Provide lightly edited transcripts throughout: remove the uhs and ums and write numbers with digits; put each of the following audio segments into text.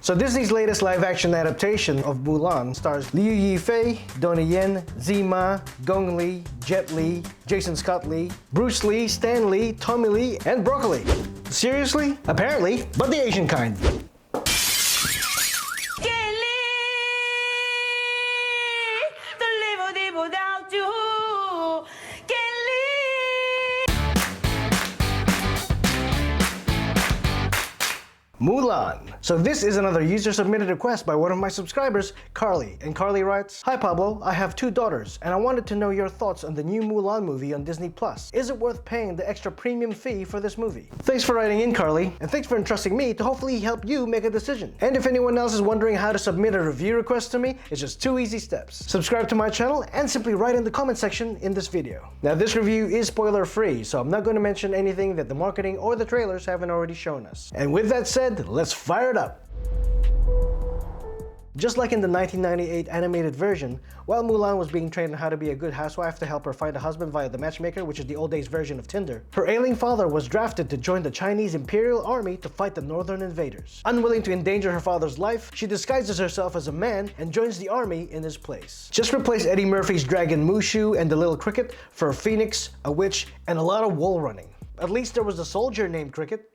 So Disney's latest live-action adaptation of Mulan stars Liu Yifei, Donnie Yen, Zima, Gong Li, Jet Li, Jason Scott Lee, Bruce Lee, Stan Lee, Tommy Lee, and Broccoli. Seriously? Apparently, but the Asian kind. Mulan. So this is another user-submitted request by one of my subscribers, Carly. And Carly writes, "Hi Pablo, I have 2 daughters, and I wanted to know your thoughts on the new Mulan movie on Disney+. Is it worth paying the extra premium fee for this movie?" Thanks for writing in, Carly, and thanks for entrusting me to hopefully help you make a decision. And if anyone else is wondering how to submit a review request to me, it's just 2 easy steps. Subscribe to my channel and simply write in the comment section in this video. Now this review is spoiler-free, so I'm not going to mention anything that the marketing or the trailers haven't already shown us. And with that said, let's fire it up. Just like in the 1998 animated version, while Mulan was being trained on how to be a good housewife to help her find a husband via the matchmaker, which is the old days version of Tinder, her ailing father was drafted to join the Chinese Imperial Army to fight the northern invaders. Unwilling to endanger her father's life, she disguises herself as a man and joins the army in his place. Just replace Eddie Murphy's dragon Mushu and the little cricket for a phoenix, a witch, and a lot of wall running. At least there was a soldier named Cricket.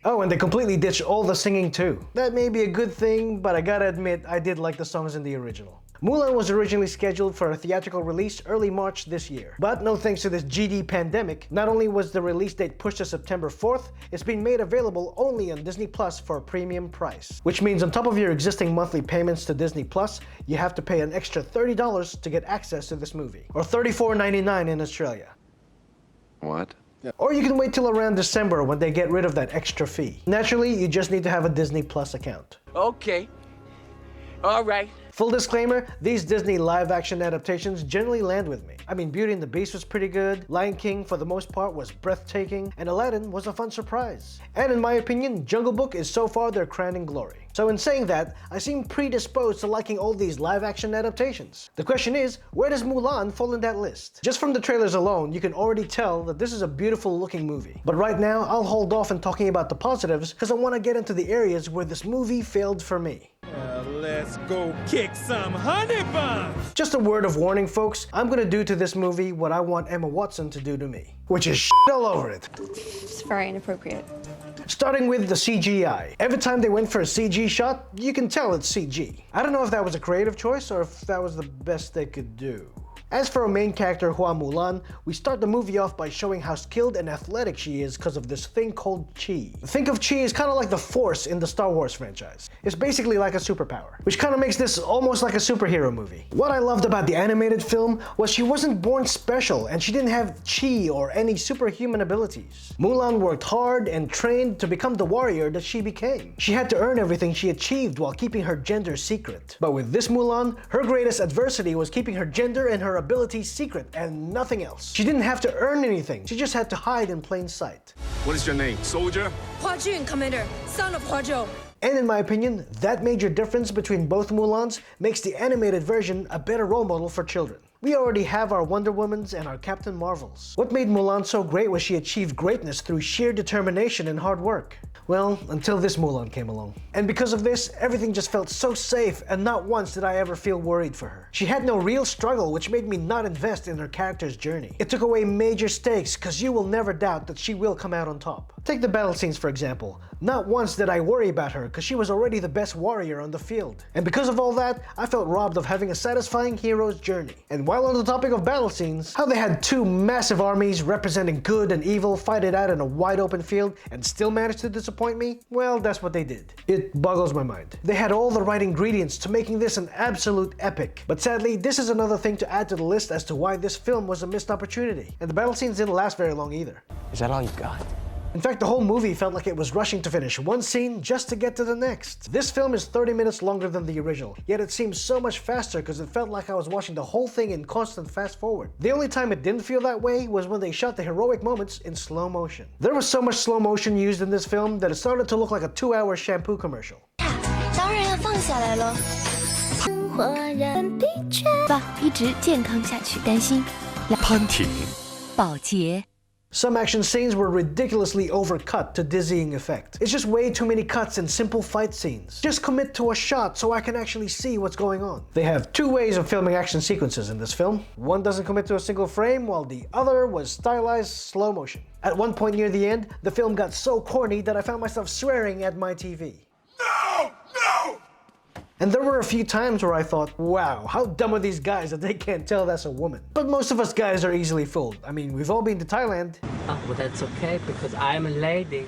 Oh, and they completely ditched all the singing too. That may be a good thing, but I gotta admit, I did like the songs in the original. Mulan was originally scheduled for a theatrical release early March this year. But no thanks to this GD pandemic, not only was the release date pushed to September 4th, it's been made available only on Disney Plus for a premium price. Which means on top of your existing monthly payments to Disney Plus, you have to pay an extra $30 to get access to this movie. Or $34.99 in Australia. What? Or you can wait till around December when they get rid of that extra fee. Naturally, you just need to have a Disney Plus account. Okay. All right. Full disclaimer, these Disney live-action adaptations generally land with me. I mean, Beauty and the Beast was pretty good, Lion King for the most part was breathtaking, and Aladdin was a fun surprise. And in my opinion, Jungle Book is so far their crowning glory. So in saying that, I seem predisposed to liking all these live-action adaptations. The question is, where does Mulan fall in that list? Just from the trailers alone, you can already tell that this is a beautiful looking movie. But right now, I'll hold off on talking about the positives because I want to get into the areas where this movie failed for me. Let's go kick some honey buns! Just a word of warning, folks, I'm gonna do to this movie what I want Emma Watson to do to me, which is shit all over it. It's very inappropriate. Starting with the CGI. Every time they went for a CG shot, you can tell it's CG. I don't know if that was a creative choice or if that was the best they could do. As for our main character, Hua Mulan, we start the movie off by showing how skilled and athletic she is because of this thing called Chi. Think of Chi as kind of like the Force in the Star Wars franchise. It's basically like a superpower, which kind of makes this almost like a superhero movie. What I loved about the animated film was she wasn't born special and she didn't have Chi or any superhuman abilities. Mulan worked hard and trained to become the warrior that she became. She had to earn everything she achieved while keeping her gender secret. But with this Mulan, her greatest adversity was keeping her gender and her abilities secret and nothing else. She didn't have to earn anything, she just had to hide in plain sight. What is your name, soldier? Hua Jun, Commander, son of Hua Zhou. And in my opinion, that major difference between both Mulans makes the animated version a better role model for children. We already have our Wonder Womans and our Captain Marvels. What made Mulan so great was she achieved greatness through sheer determination and hard work. Well, until this Mulan came along. And because of this, everything just felt so safe and not once did I ever feel worried for her. She had no real struggle, which made me not invest in her character's journey. It took away major stakes because you will never doubt that she will come out on top. Take the battle scenes for example. Not once did I worry about her because she was already the best warrior on the field. And because of all that, I felt robbed of having a satisfying hero's journey. And while on the topic of battle scenes, how they had 2 massive armies representing good and evil fight it out in a wide open field and still managed to disappoint me? Well, that's what they did. It boggles my mind. They had all the right ingredients to making this an absolute epic. But sadly, this is another thing to add to the list as to why this film was a missed opportunity. And the battle scenes didn't last very long either. Is that all you got? In fact, the whole movie felt like it was rushing to finish one scene just to get to the next. This film is 30 minutes longer than the original, yet it seems so much faster because it felt like I was watching the whole thing in constant fast forward. The only time it didn't feel that way was when they shot the heroic moments in slow motion. There was so much slow motion used in this film that it started to look like a 2-hour shampoo commercial. 当然要放下来了。生活人的确吧，一直健康下去，担心潘婷、保洁。Some action scenes were ridiculously overcut to dizzying effect. It's just way too many cuts in simple fight scenes. Just commit to a shot so I can actually see what's going on. They have two ways of filming action sequences in this film. One doesn't commit to a single frame, while the other was stylized slow motion. At one point near the end, the film got so corny that I found myself swearing at my TV. No! No! And there were a few times where I thought, wow, how dumb are these guys that they can't tell that's a woman. But most of us guys are easily fooled. I mean, we've all been to Thailand. Oh, well, that's okay, because I'm a lady.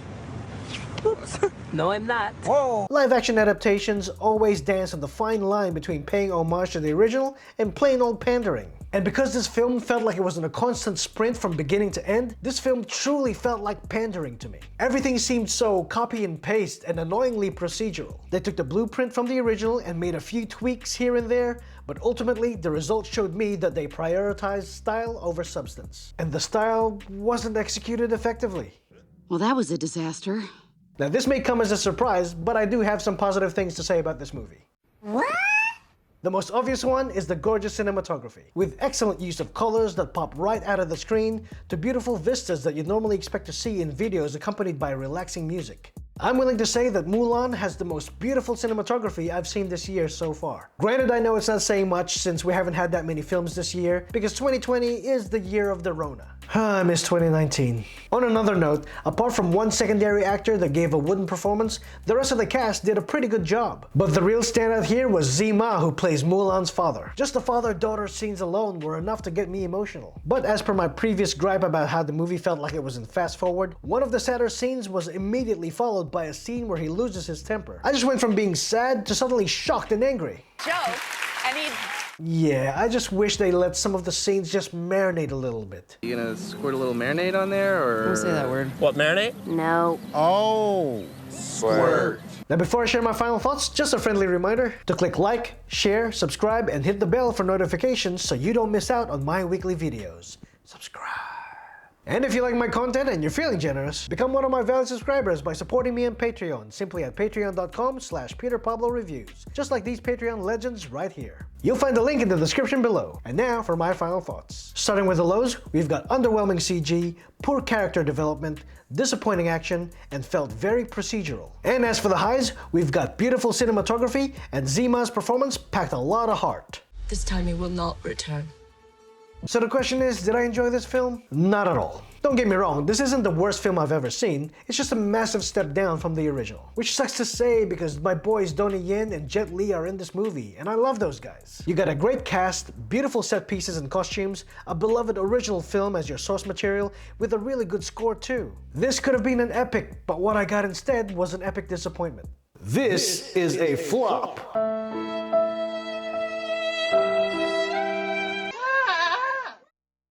Oops. No, I'm not. Whoa. Live action adaptations always dance on the fine line between paying homage to the original and plain old pandering. And because this film felt like it was in a constant sprint from beginning to end, this film truly felt like pandering to me. Everything seemed so copy and paste and annoyingly procedural. They took the blueprint from the original and made a few tweaks here and there, but ultimately the results showed me that they prioritized style over substance. And the style wasn't executed effectively. Well, that was a disaster. Now this may come as a surprise, but I do have some positive things to say about this movie. What? The most obvious one is the gorgeous cinematography, with excellent use of colors that pop right out of the screen to beautiful vistas that you'd normally expect to see in videos accompanied by relaxing music. I'm willing to say that Mulan has the most beautiful cinematography I've seen this year so far. Granted, I know it's not saying much since we haven't had that many films this year, because 2020 is the year of the Rona. I miss 2019. On another note, apart from one secondary actor that gave a wooden performance, the rest of the cast did a pretty good job. But the real standout here was Zima, who plays Mulan's father. Just the father-daughter scenes alone were enough to get me emotional. But as per my previous gripe about how the movie felt like it was in fast forward, one of the sadder scenes was immediately followed by a scene where he loses his temper. I just went from being sad to suddenly shocked and angry. Joe, I need... Yeah, I just wish they let some of the scenes just marinate a little bit. You gonna squirt a little marinade on there, or...? Don't say that word. What, marinate? No. Oh. Squirt. Now before I share my final thoughts, just a friendly reminder to click like, share, subscribe, and hit the bell for notifications so you don't miss out on my weekly videos. Subscribe. And if you like my content and you're feeling generous, become one of my valued subscribers by supporting me on Patreon, simply at patreon.com/PeterPabloReviews, just like these Patreon legends right here. You'll find the link in the description below. And now for my final thoughts. Starting with the lows, we've got underwhelming CG, poor character development, disappointing action, and felt very procedural. And as for the highs, we've got beautiful cinematography, and Zima's performance packed a lot of heart. This time he will not return. So the question is, did I enjoy this film? Not at all. Don't get me wrong, this isn't the worst film I've ever seen, it's just a massive step down from the original. Which sucks to say because my boys Donnie Yen and Jet Li are in this movie, and I love those guys. You got a great cast, beautiful set pieces and costumes, a beloved original film as your source material, with a really good score too. This could have been an epic, but what I got instead was an epic disappointment. This is a flop.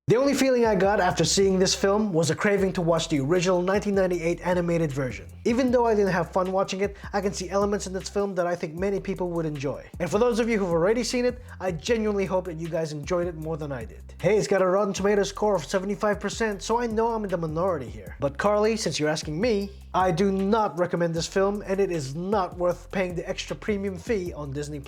The only feeling I got after seeing this film was a craving to watch the original 1998 animated version. Even though I didn't have fun watching it, I can see elements in this film that I think many people would enjoy. And for those of you who've already seen it, I genuinely hope that you guys enjoyed it more than I did. Hey, it's got a Rotten Tomatoes score of 75%, so I know I'm in the minority here. But Carly, since you're asking me, I do not recommend this film, and it is not worth paying the extra premium fee on Disney+.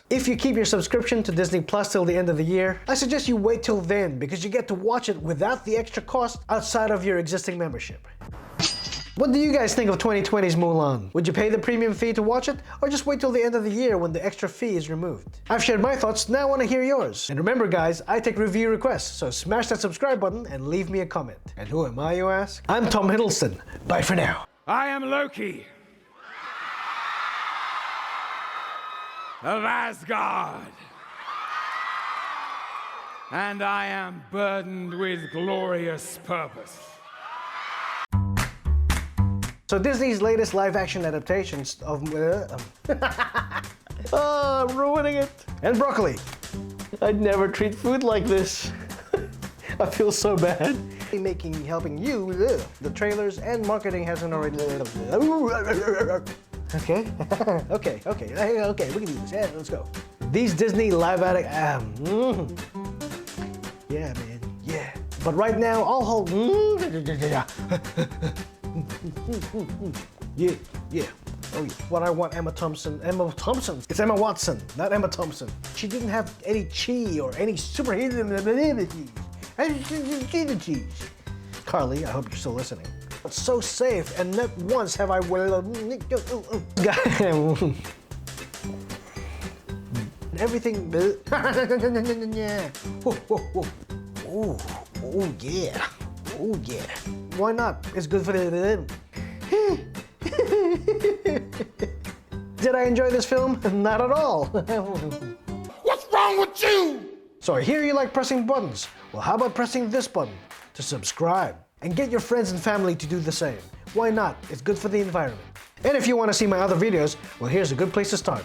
If you keep your subscription to Disney Plus till the end of the year, I suggest you wait till then because you get to watch it without the extra cost outside of your existing membership. What do you guys think of 2020's Mulan? Would you pay the premium fee to watch it, or just wait till the end of the year when the extra fee is removed? I've shared my thoughts, now I want to hear yours. And remember guys, I take review requests, so smash that subscribe button and leave me a comment. And who am I, you ask? I'm Tom Hiddleston. Bye for now. I am Loki of Asgard, and I am burdened with glorious purpose. So Disney's latest live-action adaptations of... oh, I'm ruining it. And broccoli. I'd never treat food like this. I feel so bad. Helping you, the trailers and marketing hasn't already... Okay, okay, we can do this, yeah, let's go. These Disney live-action... Yeah, man, yeah. But right now, I'll hold... Yeah, yeah. Oh yeah. What I want Emma Thompson. It's Emma Watson, not Emma Thompson. She didn't have any chi or any superhero. Carly, I hope you're still listening. It's so safe, and not once have I... Everything... Ooh, oh yeah. Oh yeah. Why not? It's good for the... Did I enjoy this film? Not at all. What's wrong with you? So I hear you like pressing buttons. Well, how about pressing this button to subscribe? And get your friends and family to do the same. Why not? It's good for the environment. And if you want to see my other videos, well, here's a good place to start.